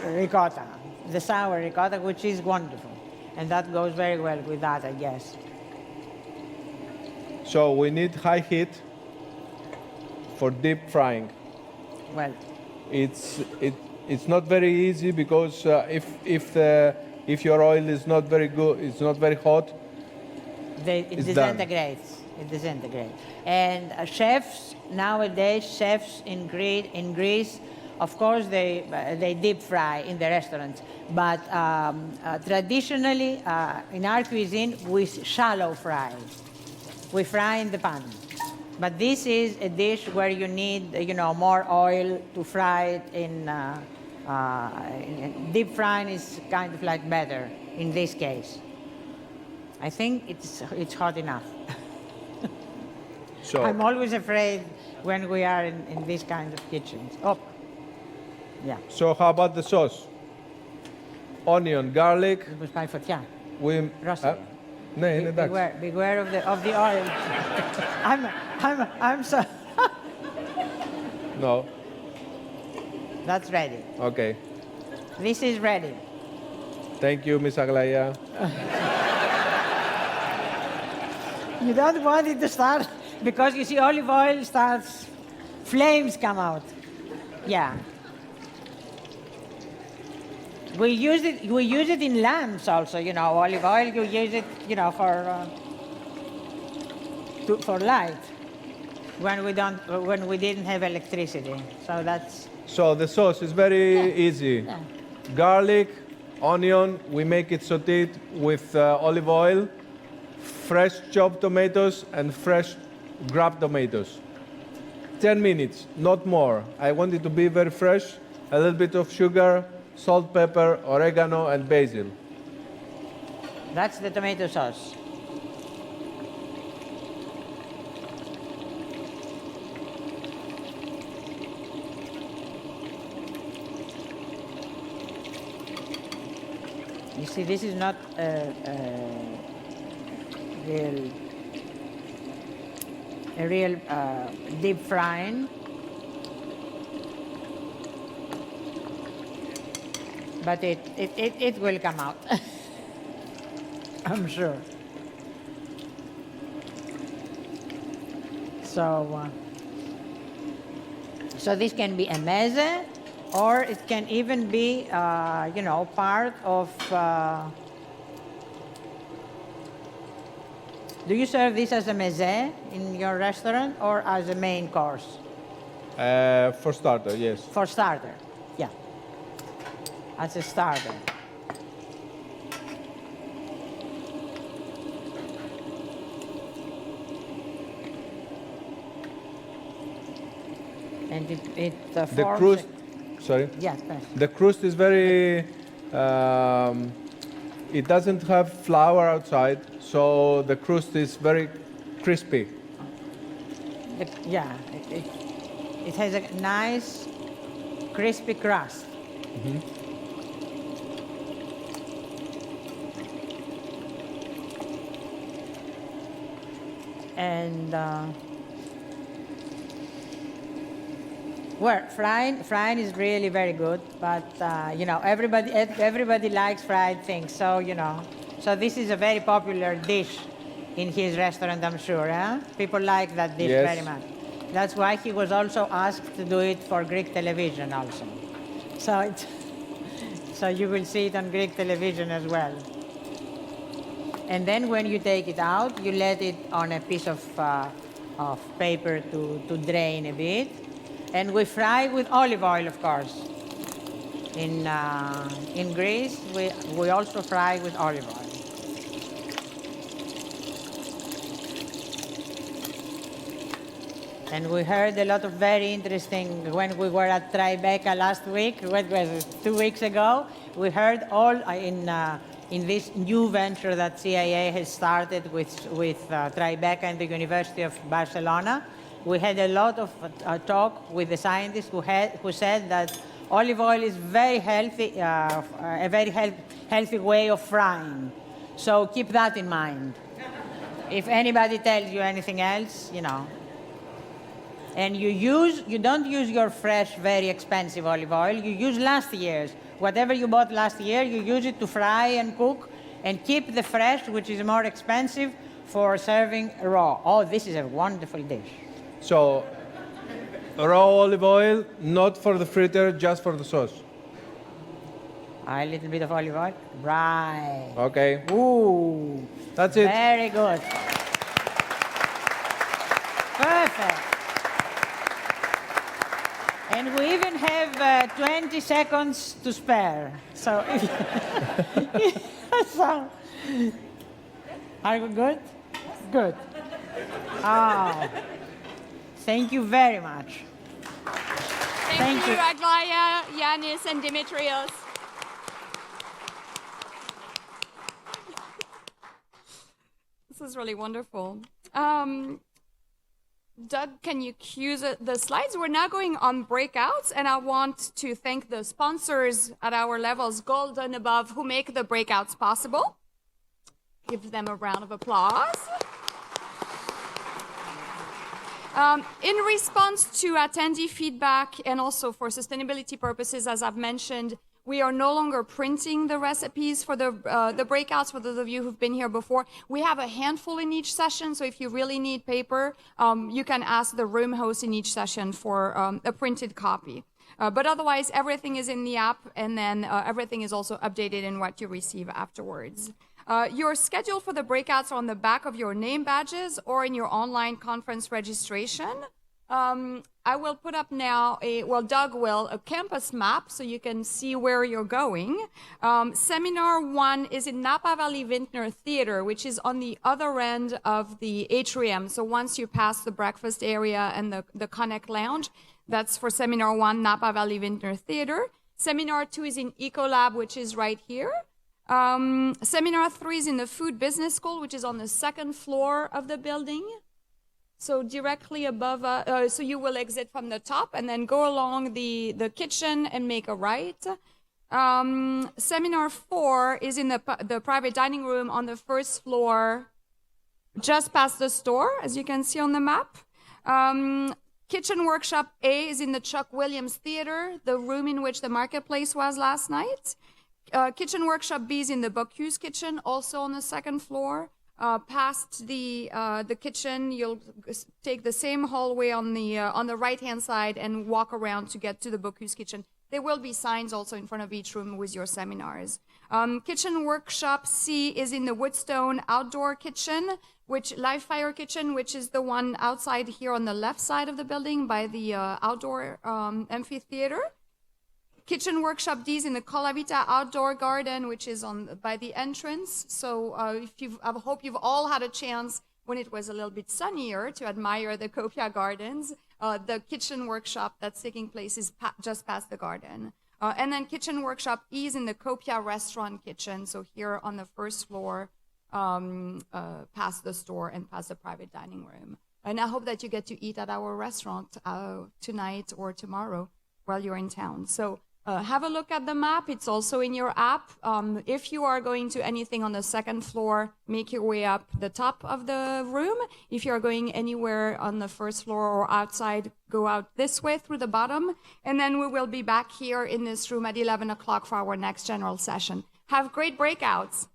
ricotta, the sour ricotta, which is wonderful. And that goes very well with that, I guess. So we need high heat for deep frying. Well, It's not very easy because if your oil is not very good, it's not very hot. it It's done. disintegrates. It disintegrates. And chefs nowadays, chefs in Greece, of course, they deep fry in the restaurants. But traditionally, in our cuisine, we shallow fry. We fry in the pan. But this is a dish where you need, more oil to fry it in. Deep frying is kind of like better in this case. I think it's hot enough. So I'm always afraid when we are in these kind of kitchens. Oh, yeah. So how about the sauce? Onion, garlic. It was by φωτιά. We. Roasted. Ναι, είναι εντάξει. Beware of the oil. I'm so. No. That's ready. Okay. This is ready. Thank you, Miss Aglaia. You don't want it to start because you see olive oil starts, flames come out. Yeah. We use it in lamps also. Olive oil. You use it, for light when we didn't have electricity. So that's. So the sauce is very easy. Yeah. Garlic, onion, we make it sautéed with olive oil, fresh chopped tomatoes and fresh grabbed tomatoes. 10 minutes, not more. I want it to be very fresh, a little bit of sugar, salt, pepper, oregano and basil. That's the tomato sauce. You see, this is not a real deep frying, but it will come out. I'm sure. So this can be a meze, or it can even be, part of. Do you serve this as a meze in your restaurant or as a main course? For starter, yes. For starter, yeah. As a starter. And it forms. The crust, sorry. Yes, yes. The crust is very. It doesn't have flour outside, so the crust is very crispy. It has a nice crispy crust. And frying is really very good, but everybody likes fried things, so so this is a very popular dish in his restaurant, I'm sure. People like that dish Yes. very much. That's why he was also asked to do it for Greek television also. So you will see it on Greek television as well. And then when you take it out, you let it on a piece of paper to drain a bit. And we fry with olive oil, of course. In Greece, we also fry with olive oil. And we heard a lot of very interesting, when we were at Tribeca last week, what was it, 2 weeks ago, we heard all in this new venture that CIA has started with Tribeca and the University of Barcelona. We had a lot of talk with the scientists who said that olive oil is very healthy, a very healthy way of frying. So keep that in mind. If anybody tells you anything else, you know. And you don't use your fresh, very expensive olive oil. You use last year's. Whatever you bought last year, you use it to fry and cook, and keep the fresh, which is more expensive, for serving raw. Oh, this is a wonderful dish. So, raw olive oil, not for the fritter, just for the sauce. A little bit of olive oil. Right. Okay. Ooh. That's it. Very good. Perfect. And we even have 20 seconds to spare. So, so are we good? Good. Oh, thank you very much. Thank you, Aglaia, Yiannis, and Dimitrios. This is really wonderful. Doug, can you cue the slides? We're now going on breakouts, and I want to thank the sponsors at our levels, Gold and above, who make the breakouts possible. Give them a round of applause. In response to attendee feedback and also for sustainability purposes, as I've mentioned, we are no longer printing the recipes for the breakouts. For those of you who've been here before, we have a handful in each session. So if you really need paper, you can ask the room host in each session for a printed copy. But otherwise, everything is in the app, and then everything is also updated in what you receive afterwards. Your schedule for the breakouts are on the back of your name badges or in your online conference registration. I will put up now Doug will, a campus map so you can see where you're going. Seminar 1 is in Napa Valley Vintner Theater, which is on the other end of the atrium. So once you pass the breakfast area and the Connect Lounge, that's for Seminar 1, Napa Valley Vintner Theater. Seminar 2 is in Ecolab, which is right here. Seminar 3 is in the Food Business School, which is on the second floor of the building. So directly above, so you will exit from the top and then go along the kitchen and make a right. Seminar 4 is in the private dining room on the first floor, just past the store, as you can see on the map. Kitchen Workshop A is in the Chuck Williams Theater, the room in which the marketplace was last night. Kitchen Workshop B is in the Bocuse Kitchen, also on the second floor. Past the kitchen, you'll take the same hallway on the right-hand side and walk around to get to the Bocuse Kitchen. There will be signs also in front of each room with your seminars. Kitchen Workshop C is in the Woodstone Outdoor Kitchen, Live Fire Kitchen, which is the one outside here on the left side of the building by the outdoor amphitheater. Kitchen Workshop D is in the Colavita Outdoor Garden, which is by the entrance. So I hope you've all had a chance when it was a little bit sunnier to admire the Copia Gardens. The Kitchen Workshop that's taking place is just past the garden. And then Kitchen Workshop E is in the Copia Restaurant Kitchen. So here on the first floor, past the store and past the private dining room. And I hope that you get to eat at our restaurant tonight or tomorrow while you're in town. So have a look at the map. It's also in your app. If you are going to anything on the second floor, make your way up the top of the room. If you are going anywhere on the first floor or outside, go out this way through the bottom. And then we will be back here in this room at 11 o'clock for our next general session. Have great breakouts.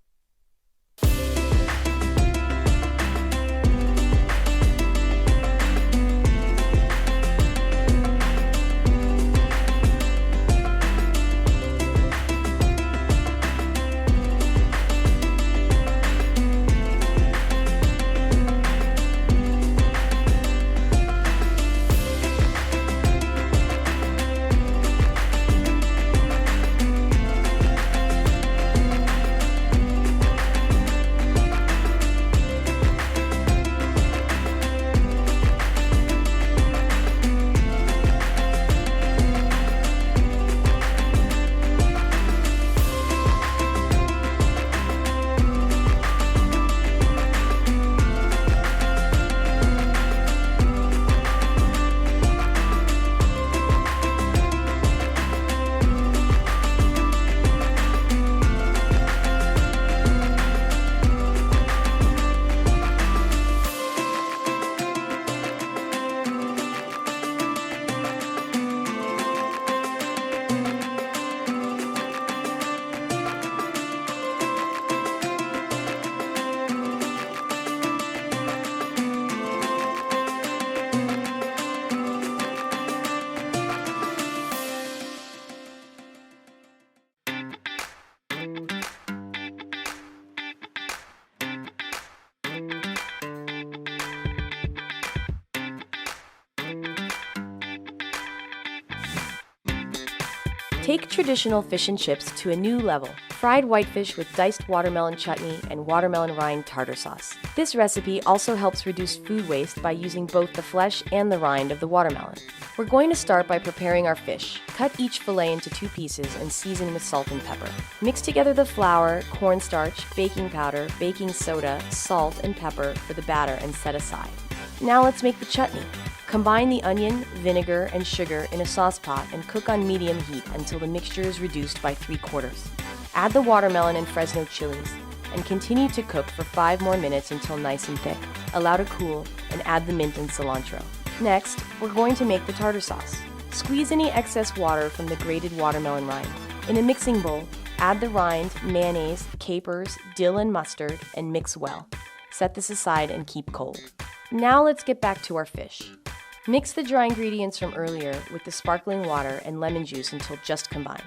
Take traditional fish and chips to a new level. Fried whitefish with diced watermelon chutney and watermelon rind tartar sauce. This recipe also helps reduce food waste by using both the flesh and the rind of the watermelon. We're going to start by preparing our fish. Cut each fillet into 2 pieces and season with salt and pepper. Mix together the flour, cornstarch, baking powder, baking soda, salt, and pepper for the batter and set aside. Now let's make the chutney. Combine the onion, vinegar, and sugar in a sauce pot and cook on medium heat until the mixture is reduced by 3/4. Add the watermelon and Fresno chilies and continue to cook for 5 more minutes until nice and thick. Allow to cool and add the mint and cilantro. Next, we're going to make the tartar sauce. Squeeze any excess water from the grated watermelon rind. In a mixing bowl, add the rind, mayonnaise, capers, dill and mustard, and mix well. Set this aside and keep cold. Now let's get back to our fish. Mix the dry ingredients from earlier with the sparkling water and lemon juice until just combined.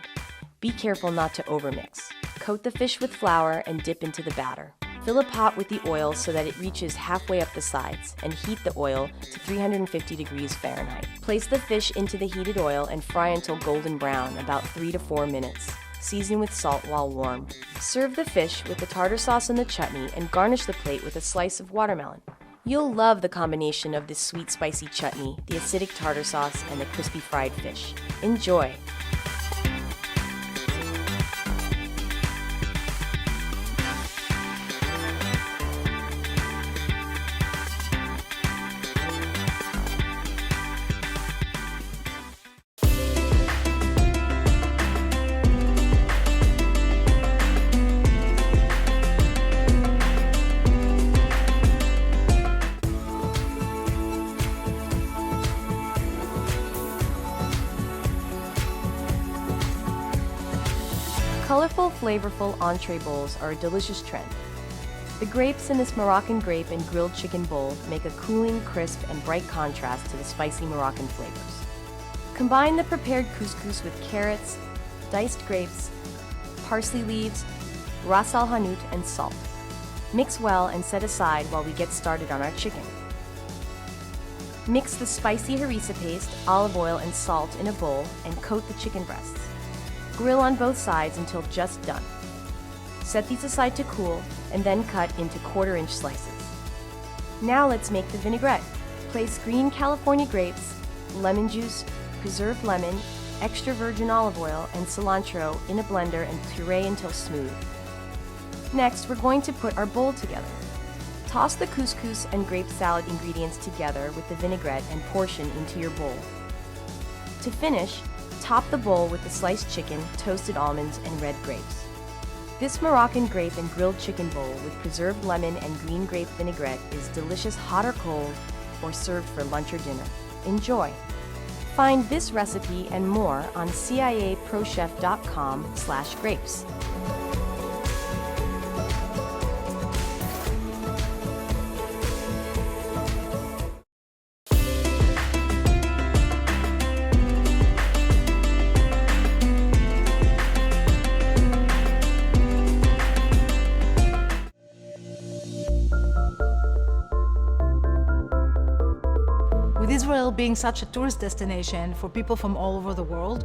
Be careful not to overmix. Coat the fish with flour and dip into the batter. Fill a pot with the oil so that it reaches halfway up the sides and heat the oil to 350 degrees Fahrenheit. Place the fish into the heated oil and fry until golden brown, about 3 to 4 minutes. Season with salt while warm. Serve the fish with the tartar sauce and the chutney and garnish the plate with a slice of watermelon. You'll love the combination of this sweet spicy chutney, the acidic tartar sauce, and the crispy fried fish. Enjoy! Colorful, flavorful entree bowls are a delicious trend. The grapes in this Moroccan grape and grilled chicken bowl make a cooling, crisp, and bright contrast to the spicy Moroccan flavors. Combine the prepared couscous with carrots, diced grapes, parsley leaves, ras al hanout, and salt. Mix well and set aside while we get started on our chicken. Mix the spicy harissa paste, olive oil, and salt in a bowl and coat the chicken breasts. Grill on both sides until just done. Set these aside to cool and then cut into 1/4-inch slices. Now let's make the vinaigrette. Place green California grapes, lemon juice, preserved lemon, extra virgin olive oil, and cilantro in a blender and puree until smooth. Next, we're going to put our bowl together. Toss the couscous and grape salad ingredients together with the vinaigrette and portion into your bowl. To finish, top the bowl with the sliced chicken, toasted almonds, and red grapes. This Moroccan grape and grilled chicken bowl with preserved lemon and green grape vinaigrette is delicious hot or cold, or served for lunch or dinner. Enjoy! Find this recipe and more on ciaprochef.com/grapes. With Israel being such a tourist destination for people from all over the world,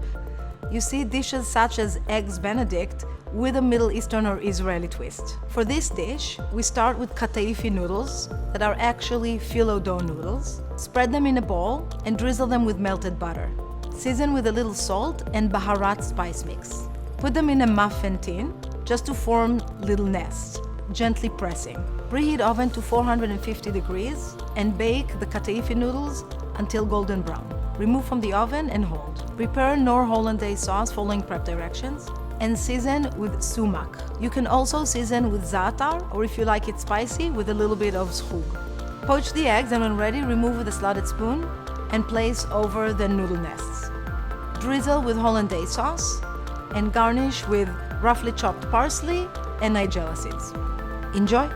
you see dishes such as eggs Benedict with a Middle Eastern or Israeli twist. For this dish, we start with kataifi noodles that are actually phyllo dough noodles. Spread them in a bowl and drizzle them with melted butter. Season with a little salt and baharat spice mix. Put them in a muffin tin just to form little nests, gently pressing. Preheat oven to 450 degrees and bake the kataifi noodles until golden brown. Remove from the oven and hold. Prepare nor hollandaise sauce following prep directions and season with sumac. You can also season with za'atar, or if you like it spicy, with a little bit of zhug. Poach the eggs and when ready, remove with a slotted spoon and place over the noodle nests. Drizzle with hollandaise sauce and garnish with roughly chopped parsley and nigella seeds. Enjoy!